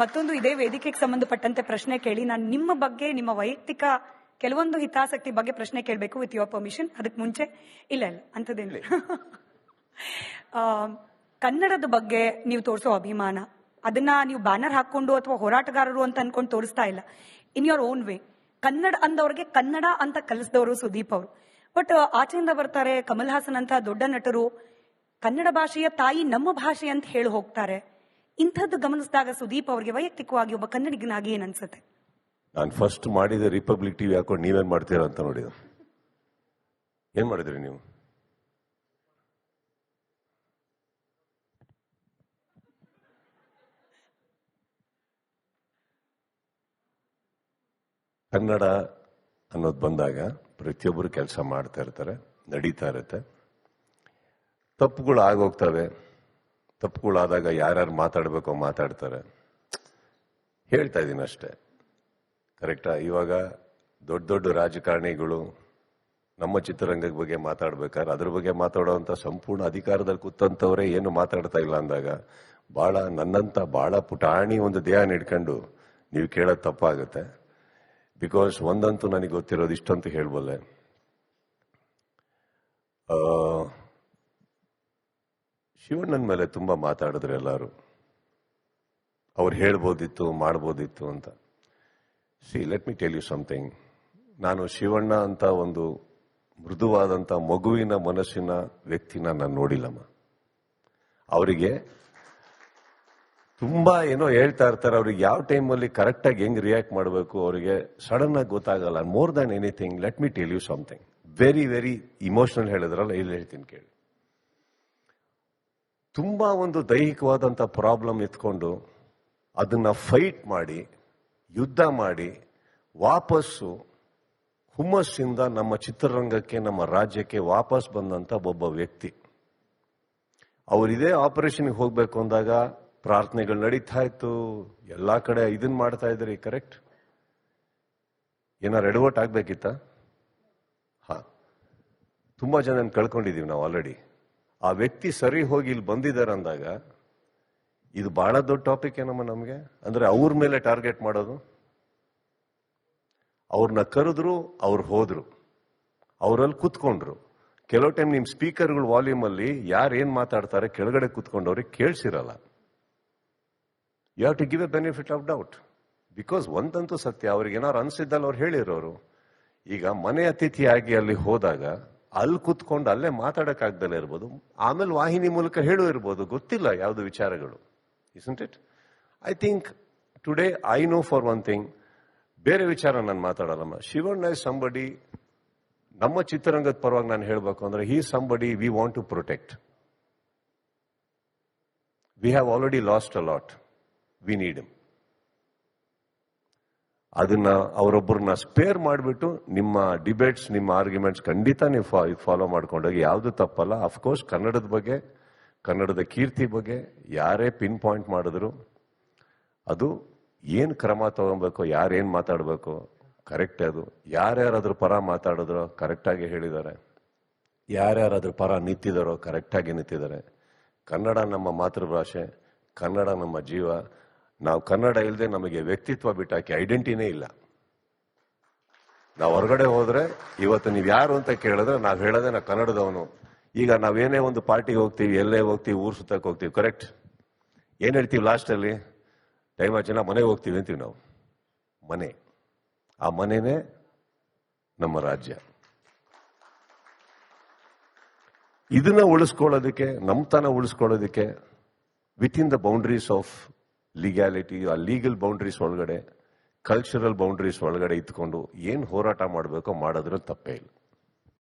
ಮತ್ತೊಂದು ಇದೇ ವೇದಿಕೆಗೆ ಸಂಬಂಧಪಟ್ಟಂತೆ ಪ್ರಶ್ನೆ ಕೇಳಿ. ನಾನು ನಿಮ್ಮ ಬಗ್ಗೆ, ನಿಮ್ಮ ವೈಯಕ್ತಿಕ ಕೆಲವೊಂದು ಹಿತಾಸಕ್ತಿ ಬಗ್ಗೆ ಪ್ರಶ್ನೆ ಕೇಳಬೇಕು ವಿತ್ ಯುವರ್ ಪರ್ಮಿಷನ್. ಅದಕ್ಕೆ ಮುಂಚೆ ಇಲ್ಲ ಅಂತದೇನು ಕನ್ನಡದ ಬಗ್ಗೆ ನೀವು ತೋರಿಸೋ ಅಭಿಮಾನ, ಅದನ್ನ ನೀವು ಬ್ಯಾನರ್ ಹಾಕೊಂಡು ಅಥವಾ ಹೋರಾಟಗಾರರು ಅಂತ ಅನ್ಕೊಂಡು ತೋರಿಸ್ತಾ ಇಲ್ಲ. In your own way Kannada ಅಂದವ್ರಿಗೆ ಕನ್ನಡ ಅಂತ ಕಲಿಸಿದವರು ಸುದೀಪ್ ಅವರು. ಬಟ್ ಆಚೆಯಿಂದ ಬರ್ತಾರೆ ಕಮಲ್ ಹಾಸನ್ ಅಂತ ದೊಡ್ಡ ನಟರು, ಕನ್ನಡ ಭಾಷೆಯ ತಾಯಿ ನಮ್ಮ ಭಾಷೆ ಅಂತ ಹೇಳಿ ಹೋಗ್ತಾರೆ. ಇಂಥದ್ದು ಗಮನಿಸಿದಾಗ ಸುದೀಪ್ ಅವರಿಗೆ ವೈಯಕ್ತಿಕವಾಗಿ ಒಬ್ಬ ಕನ್ನಡಿಗನಾಗಿ ಏನ್ ಅನ್ಸುತ್ತೆ? ನಾನು ಫಸ್ಟ್ ಮಾಡಿದ ರಿಪಬ್ಲಿಕ್ ಟಿವಿ ಹಾಕೊಂಡು ನೀವೇನ್ ಮಾಡ್ತೀರಾ ಅಂತ ನೋಡಿದ. ಏನ್ ಮಾಡಿದ್ರಿ ನೀವು? ಕನ್ನಡ ಅನ್ನೋದು ಬಂದಾಗ ಪ್ರತಿಯೊಬ್ಬರು ಕೆಲಸ ಮಾಡ್ತಾ ಇರ್ತಾರೆ, ನಡೀತಾ ಇರುತ್ತೆ. ತಪ್ಪುಗಳು ಆಗೋಗ್ತವೆ. ತಪ್ಪುಗಳಾದಾಗ ಯಾರ್ಯಾರು ಮಾತಾಡಬೇಕೋ ಮಾತಾಡ್ತಾರೆ. ಹೇಳ್ತಾ ಇದ್ದೀನಿ ಅಷ್ಟೇ, ಕರೆಕ್ಟಾ? ಇವಾಗ ದೊಡ್ಡ ದೊಡ್ಡ ರಾಜಕಾರಣಿಗಳು ನಮ್ಮ ಚಿತ್ರರಂಗದ ಬಗ್ಗೆ ಮಾತಾಡ್ಬೇಕಾದ್ರೆ ಅದ್ರ ಬಗ್ಗೆ ಮಾತಾಡೋವಂಥ ಸಂಪೂರ್ಣ ಅಧಿಕಾರದಲ್ಲಿ ಕೂತಂತವರೇ ಏನು ಮಾತಾಡ್ತಾ ಇಲ್ಲ ಅಂದಾಗ ನನ್ನಂತ ಬಹಳ ಪುಟಾಣಿ ಒಂದು ದೇಹ ಹಿಡ್ಕೊಂಡು ನೀವು ಕೇಳೋದು ತಪ್ಪಾಗುತ್ತೆ. ಬಿಕಾಸ್ ಒಂದಂತೂ ನನಗೆ ಗೊತ್ತಿರೋದು ಇಷ್ಟಂತೂ ಹೇಳ್ಬಲ್ಲೆ, ಶಿವಣ್ಣನ ಮೇಲೆ ತುಂಬಾ ಮಾತಾಡಿದ್ರೆ ಎಲ್ಲರೂ. ಅವ್ರು ಹೇಳ್ಬೋದಿತ್ತು, ಮಾಡ್ಬೋದಿತ್ತು ಅಂತ. Let me tell you something. ನಾನು ಶಿವಣ್ಣ ಅಂತ ಒಂದು ಮೃದುವಾದಂಥ ಮಗುವಿನ ಮನಸ್ಸಿನ ವ್ಯಕ್ತಿನ ನಾನು ನೋಡಿಲ್ಲಮ್ಮ. ಅವರಿಗೆ ತುಂಬಾ ಏನೋ ಹೇಳ್ತಾ ಇರ್ತಾರೆ, ಅವ್ರಿಗೆ ಯಾವ ಟೈಮಲ್ಲಿ ಕರೆಕ್ಟಾಗಿ ಹೆಂಗ್ ರಿಯಾಕ್ಟ್ ಮಾಡಬೇಕು ಅವರಿಗೆ ಸಡನ್ ಆಗಿ ಗೊತ್ತಾಗಲ್ಲ. More than anything let me tell you something very very emotional ಹೇಳಿದ್ರಲ್ಲ, ಇಲ್ಲಿ ಹೇಳ್ತೀನಿ ಕೇಳಿ. ತುಂಬಾ ಒಂದು ದೈಹಿಕವಾದಂಥ ಪ್ರಾಬ್ಲಮ್ ಎತ್ಕೊಂಡು ಅದನ್ನ ಫೈಟ್ ಮಾಡಿ ಯುದ್ಧ ಮಾಡಿ ವಾಪಸ್ಸು ಹುಮ್ಮಸ್ಸಿಂದ ನಮ್ಮ ಚಿತ್ರರಂಗಕ್ಕೆ, ನಮ್ಮ ರಾಜ್ಯಕ್ಕೆ ವಾಪಸ್ ಬಂದಂತ ಒಬ್ಬ ವ್ಯಕ್ತಿ. ಅವರಿದೇ ಆಪರೇಷನ್ಗೆ ಹೋಗ್ಬೇಕು ಅಂದಾಗ ಪ್ರಾರ್ಥನೆಗಳು ನಡೀತಾ ಇತ್ತು, ಎಲ್ಲಾ ಕಡೆ ಇದನ್ನ ಮಾಡ್ತಾ ಇದ್ರಿ, ಕರೆಕ್ಟ್? ಏನಾರು ಎಡವಟ್ ಆಗ್ಬೇಕಿತ್ತ? ತುಂಬಾ ಜನ ಕಳ್ಕೊಂಡಿದೀವಿ ನಾವು ಆಲ್ರೆಡಿ. ಆ ವ್ಯಕ್ತಿ ಸರಿ ಹೋಗಿ ಇಲ್ಲಿ ಬಂದಿದ್ದಾರೆ ಅಂದಾಗ ಇದು ಬಹಳ ದೊಡ್ಡ ಟಾಪಿಕ್ ಏನಮ್ಮ ನಮಗೆ. ಅಂದ್ರೆ ಅವ್ರ ಮೇಲೆ ಟಾರ್ಗೆಟ್ ಮಾಡೋದು. ಅವ್ರನ್ನ ಕರೆದ್ರು, ಅವ್ರು ಹೋದ್ರು, ಅವರಲ್ಲಿ ಕೂತ್ಕೊಂಡ್ರು. ಕೆಲವು ಟೈಮ್ ನಿಮ್ ಸ್ಪೀಕರ್ಗಳು ವಾಲ್ಯೂಮ್ ಅಲ್ಲಿ ಯಾರು ಏನ್ ಮಾತಾಡ್ತಾರೆ ಕೆಳಗಡೆ ಕೂತ್ಕೊಂಡವ್ರಿಗೆ ಕೇಳಿಸಿರಲ್ಲ. You have to give a benefit of doubt. Because ಒಂದಂತೂ ಸತ್ಯ, ಅವ್ರಿಗೆ ಏನಾರು ಅನ್ಸಿದ್ದಲ್ಲ ಅವ್ರು ಹೇಳಿರೋರು. ಈಗ ಮನೆ ಅತಿಥಿಯಾಗಿ ಅಲ್ಲಿ ಹೋದಾಗ ಅಲ್ಲಿ ಕೂತ್ಕೊಂಡು ಅಲ್ಲೇ ಮಾತಾಡಕ್ಕಾಗ್ದಲೇ ಇರ್ಬೋದು, ಆಮೇಲೆ ವಾಹಿನಿ ಮೂಲಕ ಹೇಳು ಇರ್ಬೋದು, ಗೊತ್ತಿಲ್ಲ ಯಾವ್ದು ವಿಚಾರಗಳು. isn't it? I think today I know for one thing, ಬೇರೆ ವಿಚಾರ ನಾನು ಮಾತಾಡಲ್ಲಮ್ಮ. ಶಿವಣ್ಣ ಇಸ್ ಸಂಬಡಿ, ನಮ್ಮ ಚಿತ್ರರಂಗದ ಪರವಾಗಿ ನಾನು ಹೇಳಬೇಕು ಅಂದ್ರೆ he somebody we want to protect. We have already lost a lot, we need him. ಅದನ್ನ ಅವರೊಬ್ಬರನ್ನ ಸ್ಪೇರ್ ಮಾಡಿಬಿಟ್ಟು ನಿಮ್ಮ ಡಿಬೇಟ್ಸ್, ನಿಮ್ಮ ಆರ್ಗ್ಯುಮೆಂಟ್ಸ್ ಖಂಡಿತ ನೀವು ಫಾಲೋ ಮಾಡ್ಕೊಂಡೋಗಿ, ಯಾವುದು ತಪ್ಪಲ್ಲ. ಅಫ್ಕೋರ್ಸ್ ಕನ್ನಡದ ಬಗ್ಗೆ, ಕನ್ನಡದ ಕೀರ್ತಿ ಬಗ್ಗೆ ಯಾರೇ ಪಿನ್ ಪಾಯಿಂಟ್ ಮಾಡಿದ್ರು ಅದು ಏನ್ ಕ್ರಮ ತಗೊಬೇಕು, ಯಾರೇನ್ ಮಾತಾಡಬೇಕು ಕರೆಕ್ಟ್. ಅದು ಯಾರ್ಯಾರಾದ್ರ ಪರ ಮಾತಾಡಿದ್ರೋ ಕರೆಕ್ಟಾಗಿ ಹೇಳಿದ್ದಾರೆ, ಯಾರ್ಯಾರಾದ್ರ ಪರ ನಿಂತಿದ್ದಾರೋ ಕರೆಕ್ಟಾಗಿ ನಿಂತಿದ್ದಾರೆ. ಕನ್ನಡ ನಮ್ಮ ಮಾತೃಭಾಷೆ, ಕನ್ನಡ ನಮ್ಮ ಜೀವ. ನಾವು ಕನ್ನಡ ಇಲ್ಲದೆ ನಮಗೆ ವ್ಯಕ್ತಿತ್ವ ಬಿಟ್ಟಾಕಿ ಐಡೆಂಟಿನೇ ಇಲ್ಲ. ನಾವು ಹೊರಗಡೆ ಹೋದ್ರೆ ಇವತ್ತು ನೀವು ಯಾರು ಅಂತ ಕೇಳಿದ್ರೆ ನಾವು ಹೇಳೋದೇ ನಾವು ಕನ್ನಡದವನು. ಈಗ ನಾವೇನೇ ಒಂದು ಪಾರ್ಟಿಗೆ ಹೋಗ್ತೀವಿ, ಎಲ್ಲೇ ಹೋಗ್ತೀವಿ, ಊರ್ ಸುತ್ತಕ್ಕೆ ಹೋಗ್ತೀವಿ, ಕರೆಕ್ಟ್? ಏನ್ ಹೇಳ್ತೀವಿ ಲಾಸ್ಟ್ ಅಲ್ಲಿ? ಟೈಮ್ ಆಚೆನ ಮನೆಗೆ ಹೋಗ್ತೀವಿ ಅಂತೀವಿ ನಾವು. ಮನೆ, ಆ ಮನೆನೇ ನಮ್ಮ ರಾಜ್ಯ. ಇದನ್ನ ಉಳಿಸ್ಕೊಳ್ಳೋದಕ್ಕೆ, ನಮ್ತನ ಉಳಿಸ್ಕೊಳ್ಳೋದಕ್ಕೆ within the boundaries of legality, ಆ ಲೀಗಲ್ ಬೌಂಡ್ರೀಸ್ ಒಳಗಡೆ, ಕಲ್ಚರಲ್ ಬೌಂಡ್ರೀಸ್ ಒಳಗಡೆ ಇದ್ಕೊಂಡು ಏನ್ ಹೋರಾಟ ಮಾಡಬೇಕೋ ಮಾಡೋದ್ರ ತಪ್ಪೇ ಇಲ್ಲ.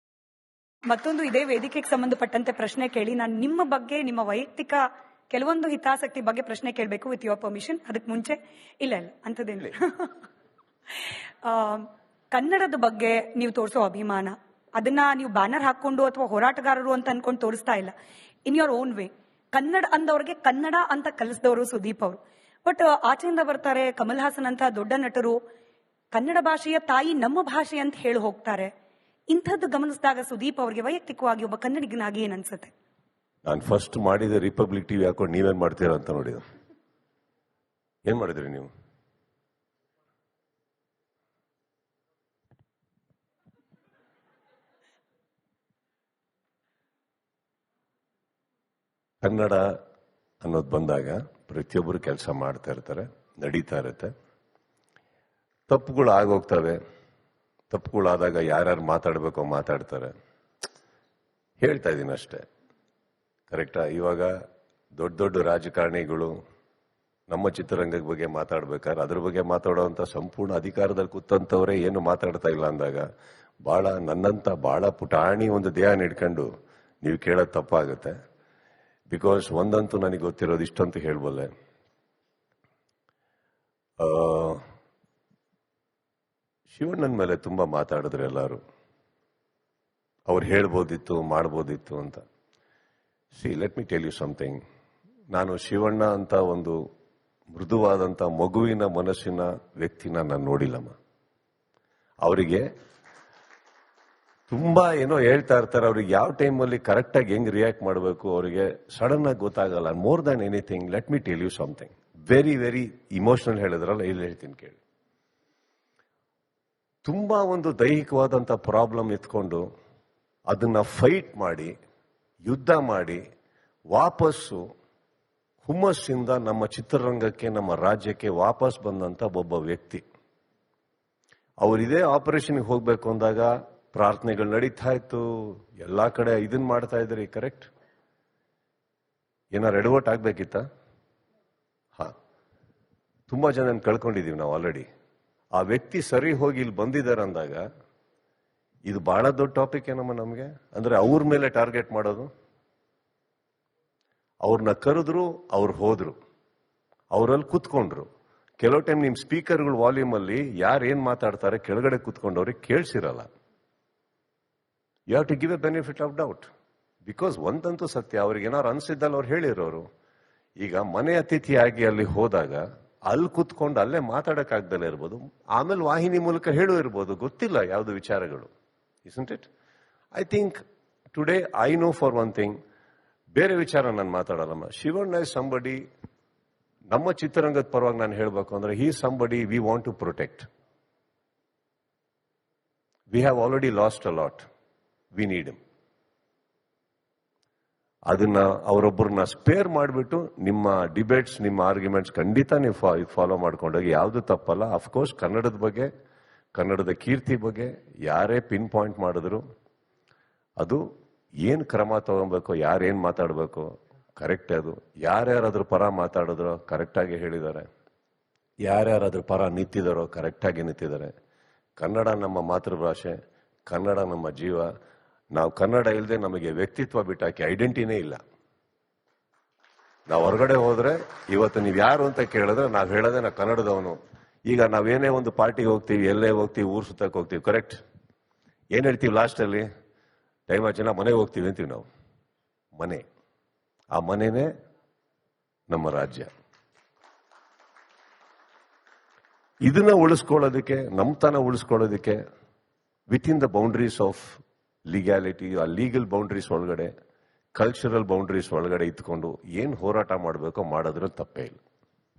ಮತ್ತೊಂದು ಇದೇ ವೇದಿಕೆಗೆ ಸಂಬಂಧಪಟ್ಟಂತೆ ಪ್ರಶ್ನೆ ಕೇಳಿ. ನಾನು ನಿಮ್ಮ ಬಗ್ಗೆ, ನಿಮ್ಮ ವೈಯಕ್ತಿಕ ಕೆಲವೊಂದು ಹಿತಾಸಕ್ತಿ ಬಗ್ಗೆ ಪ್ರಶ್ನೆ ಕೇಳಬೇಕು ವಿತ್ ಯುವರ್ ಪರ್ಮಿಷನ್. ಅದಕ್ಕೆ ಮುಂಚೆ ಇಲ್ಲ ಅಂತದೇನು ಕನ್ನಡದ ಬಗ್ಗೆ ನೀವು ತೋರಿಸೋ ಅಭಿಮಾನ, ಅದನ್ನ ನೀವು ಬ್ಯಾನರ್ ಹಾಕೊಂಡು ಅಥವಾ ಹೋರಾಟಗಾರರು ಅಂತ ಅನ್ಕೊಂಡು ತೋರಿಸ್ತಾ ಇಲ್ಲ. In your own way Kannada ಅಂದವ್ರಿಗೆ ಕನ್ನಡ ಅಂತ ಕಲಿಸಿದವರು ಸುದೀಪ್ ಅವರು. ಬಟ್ ಆಚೆಯಿಂದ ಬರ್ತಾರೆ ಕಮಲ್ ಹಾಸನ್ ಅಂತ ದೊಡ್ಡ ನಟರು, ಕನ್ನಡ ಭಾಷೆಯ ತಾಯಿ ನಮ್ಮ ಭಾಷೆ ಅಂತ ಹೇಳಿ ಹೋಗ್ತಾರೆ. ಇಂಥದ್ದು ಗಮನಿಸಿದಾಗ ಸುದೀಪ್ ಅವರಿಗೆ ವೈಯಕ್ತಿಕವಾಗಿ ಒಬ್ಬ ಕನ್ನಡಿಗನಾಗಿ ಏನ್ ಅನ್ಸುತ್ತೆ? ನಾನು ಫಸ್ಟ್ ಮಾಡಿದ ರಿಪಬ್ಲಿಕ್ ಟಿವಿ ಹಾಕೊಂಡು ನೀವೇನ್ ಮಾಡ್ತೀರಾ ಅಂತ ನೋಡಿದ. ಏನ್ ಮಾಡಿದ್ರಿ ನೀವು? ಕನ್ನಡ ಅನ್ನೋದು ಬಂದಾಗ ಪ್ರತಿಯೊಬ್ಬರು ಕೆಲಸ ಮಾಡ್ತಾ ಇರ್ತಾರೆ, ನಡೀತಾ ಇರುತ್ತೆ. ತಪ್ಪುಗಳು ಆಗೋಗ್ತವೆ. ತಪ್ಪುಗಳಾದಾಗ ಯಾರ್ಯಾರು ಮಾತಾಡಬೇಕೋ ಮಾತಾಡ್ತಾರೆ. ಹೇಳ್ತಾ ಇದ್ದೀನಿ ಅಷ್ಟೇ, ಕರೆಕ್ಟಾ? ಇವಾಗ ದೊಡ್ಡ ದೊಡ್ಡ ರಾಜಕಾರಣಿಗಳು ನಮ್ಮ ಚಿತ್ರರಂಗದ ಬಗ್ಗೆ ಮಾತಾಡ್ಬೇಕಾದ್ರೆ ಅದ್ರ ಬಗ್ಗೆ ಮಾತಾಡೋವಂಥ ಸಂಪೂರ್ಣ ಅಧಿಕಾರದಲ್ಲಿ ಕೂತಂತವರೇ ಏನು ಮಾತಾಡ್ತಾ ಇಲ್ಲ ಅಂದಾಗ ನನ್ನಂತ ಬಹಳ ಪುಟಾಣಿ ಒಂದು ದೇಹ ಹಿಡ್ಕೊಂಡು ನೀವು ಕೇಳೋದು ತಪ್ಪಾಗುತ್ತೆ. ಬಿಕಾಸ್ ಒಂದಂತೂ ನನಗೆ ಗೊತ್ತಿರೋದು ಇಷ್ಟಂತೂ ಹೇಳ್ಬಲ್ಲೆ, ಶಿವಣ್ಣನ ಮೇಲೆ ತುಂಬಾ ಮಾತಾಡಿದ್ರೆ ಎಲ್ಲರೂ, ಅವ್ರು ಹೇಳ್ಬೋದಿತ್ತು ಮಾಡ್ಬೋದಿತ್ತು ಅಂತ. Let me tell you something. ನಾನು ಶಿವಣ್ಣ ಅಂತ ಒಂದು ಮೃದುವಾದಂಥ ಮಗುವಿನ ಮನಸ್ಸಿನ ವ್ಯಕ್ತಿನ ನಾನು ನೋಡಿಲ್ಲಮ್ಮ. ಅವರಿಗೆ ತುಂಬಾ ಏನೋ ಹೇಳ್ತಾ ಇರ್ತಾರೆ, ಅವ್ರಿಗೆ ಯಾವ ಟೈಮಲ್ಲಿ ಕರೆಕ್ಟಾಗಿ ಹೆಂಗ್ ರಿಯಾಕ್ಟ್ ಮಾಡಬೇಕು ಅವರಿಗೆ ಸಡನ್ ಆಗಿ ಗೊತ್ತಾಗಲ್ಲ. More than anything, let me tell you something very very emotional. ಹೇಳಿದ್ರಲ್ಲ, ಇಲ್ಲಿ ಹೇಳ್ತೀನಿ ಕೇಳಿ. ತುಂಬಾ ಒಂದು ದೈಹಿಕವಾದಂಥ ಪ್ರಾಬ್ಲಮ್ ಎತ್ಕೊಂಡು ಅದನ್ನ ಫೈಟ್ ಮಾಡಿ ಯುದ್ಧ ಮಾಡಿ ವಾಪಸ್ಸು ಹುಮ್ಮಸ್ಸಿಂದ ನಮ್ಮ ಚಿತ್ರರಂಗಕ್ಕೆ, ನಮ್ಮ ರಾಜ್ಯಕ್ಕೆ ವಾಪಸ್ ಬಂದಂತ ಒಬ್ಬ ವ್ಯಕ್ತಿ. ಅವರಿದೇ ಆಪರೇಷನ್ಗೆ ಹೋಗ್ಬೇಕು ಅಂದಾಗ ಪ್ರಾರ್ಥನೆಗಳು ನಡೀತಾ ಇತ್ತು, ಎಲ್ಲಾ ಕಡೆ ಇದನ್ನ ಮಾಡ್ತಾ ಇದ್ರಿ, ಕರೆಕ್ಟ್? ಏನಾರು ಎಡವಟ್ ಆಗ್ಬೇಕಿತ್ತ? ತುಂಬಾ ಜನ ಕಳ್ಕೊಂಡಿದೀವಿ ನಾವು ಆಲ್ರೆಡಿ. ಆ ವ್ಯಕ್ತಿ ಸರಿ ಹೋಗಿ ಇಲ್ಲಿ ಬಂದಿದ್ದಾರೆ ಅಂದಾಗ ಇದು ಬಹಳ ದೊಡ್ಡ ಟಾಪಿಕ್ ಏನಮ್ಮ ನಮಗೆ. ಅಂದ್ರೆ ಅವ್ರ ಮೇಲೆ ಟಾರ್ಗೆಟ್ ಮಾಡೋದು. ಅವ್ರನ್ನ ಕರೆದ್ರು, ಅವ್ರು ಹೋದ್ರು, ಅವರಲ್ಲಿ ಕೂತ್ಕೊಂಡ್ರು. ಕೆಲವು ಟೈಮ್ ನಿಮ್ ಸ್ಪೀಕರ್ಗಳು ವಾಲ್ಯೂಮ್ ಅಲ್ಲಿ ಯಾರು ಏನ್ ಮಾತಾಡ್ತಾರೆ ಕೆಳಗಡೆ ಕೂತ್ಕೊಂಡವ್ರಿಗೆ ಕೇಳಿಸಿರಲ್ಲ. You have to give a benefit of doubt. Because ಒಂದಂತೂ ಸತ್ಯ, ಅವ್ರಿಗೆ ಏನಾರು ಅನ್ಸಿದ್ದಲ್ಲ ಅವ್ರು ಹೇಳಿರೋರು. ಈಗ ಮನೆ ಅತಿಥಿಯಾಗಿ ಅಲ್ಲಿ ಹೋದಾಗ ಅಲ್ಲಿ ಕೂತ್ಕೊಂಡು ಅಲ್ಲೇ ಮಾತಾಡಕ್ಕಾಗ್ದಲೇ ಇರ್ಬೋದು, ಆಮೇಲೆ ವಾಹಿನಿ ಮೂಲಕ ಹೇಳೋ ಇರ್ಬೋದು, ಗೊತ್ತಿಲ್ಲ ಯಾವ್ದು ವಿಚಾರಗಳು. Isn't it? I think today I know for one thing, ಬೇರೆ ವಿಚಾರ ನಾನು ಮಾತಾಡಲ್ಲಮ್ಮ. ಶಿವಣ್ಣ ಇಸ್ ಸಂಬಡಿ, ನಮ್ಮ ಚಿತ್ರರಂಗದ ಪರವಾಗಿ ನಾನು ಹೇಳಬೇಕು ಅಂದ್ರೆ he somebody we want to protect. We have already lost a lot, we need him. ಅದನ್ನ ಅವರೊಬ್ಬರನ್ನ ಸ್ಪೇರ್ ಮಾಡಿಬಿಟ್ಟು ನಿಮ್ಮ ಡಿಬೇಟ್ಸ್, ನಿಮ್ಮ ಆರ್ಗ್ಯುಮೆಂಟ್ಸ್ ಖಂಡಿತ ನೀವು ಫಾಲೋ ಮಾಡ್ಕೊಂಡೋಗಿ, ಯಾವುದು ತಪ್ಪಲ್ಲ. ಅಫ್ಕೋರ್ಸ್ ಕನ್ನಡದ ಬಗ್ಗೆ, ಕನ್ನಡದ ಕೀರ್ತಿ ಬಗ್ಗೆ ಯಾರೇ ಪಿನ್ ಪಾಯಿಂಟ್ ಮಾಡಿದ್ರು ಅದು ಏನ್ ಕ್ರಮ ತಗೊಬೇಕು, ಯಾರೇನ್ ಮಾತಾಡಬೇಕು ಕರೆಕ್ಟ್. ಅದು ಯಾರ್ಯಾರಾದ್ರ ಪರ ಮಾತಾಡಿದ್ರೋ ಕರೆಕ್ಟಾಗಿ ಹೇಳಿದ್ದಾರೆ, ಯಾರ್ಯಾರಾದ್ರ ಪರ ನಿಂತಿದ್ದಾರೋ ಕರೆಕ್ಟಾಗಿ ನಿಂತಿದ್ದಾರೆ. ಕನ್ನಡ ನಮ್ಮ ಮಾತೃಭಾಷೆ, ಕನ್ನಡ ನಮ್ಮ ಜೀವ. ನಾವು ಕನ್ನಡ ಇಲ್ಲದೆ ನಮಗೆ ವ್ಯಕ್ತಿತ್ವ ಬಿಟ್ಟಾಕಿ ಐಡೆಂಟಿನೇ ಇಲ್ಲ. ನಾವು ಹೊರಗಡೆ ಹೋದ್ರೆ ಇವತ್ತು ನೀವು ಯಾರು ಅಂತ ಕೇಳಿದ್ರೆ ನಾವು ಹೇಳೋದೇ ನಾವು ಕನ್ನಡದವನು. ಈಗ ನಾವೇನೇ ಒಂದು ಪಾರ್ಟಿಗೆ ಹೋಗ್ತೀವಿ, ಎಲ್ಲೇ ಹೋಗ್ತೀವಿ, ಊರ್ ಸುತ್ತಕ್ಕೆ ಹೋಗ್ತೀವಿ, ಕರೆಕ್ಟ್? ಏನ್ ಹೇಳ್ತೀವಿ ಲಾಸ್ಟ್ ಅಲ್ಲಿ? ಟೈಮ್ ಆಚೆನ ಮನೆಗೆ ಹೋಗ್ತೀವಿ ಅಂತೀವಿ ನಾವು. ಮನೆ, ಆ ಮನೆನೇ ನಮ್ಮ ರಾಜ್ಯ. ಇದನ್ನ ಉಳಿಸ್ಕೊಳ್ಳೋದಕ್ಕೆ, ನಮ್ತನ ಉಳಿಸ್ಕೊಳ್ಳೋದಕ್ಕೆ within the boundaries of legality, ಆ ಲೀಗಲ್ ಬೌಂಡ್ರೀಸ್ ಒಳಗಡೆ, ಕಲ್ಚರಲ್ ಬೌಂಡ್ರೀಸ್ ಒಳಗಡೆ ಇದ್ಕೊಂಡು ಏನ್ ಹೋರಾಟ ಮಾಡಬೇಕೋ ಮಾಡೋದ್ರಲ್ಲಿ ತಪ್ಪೇ ಇಲ್ಲ.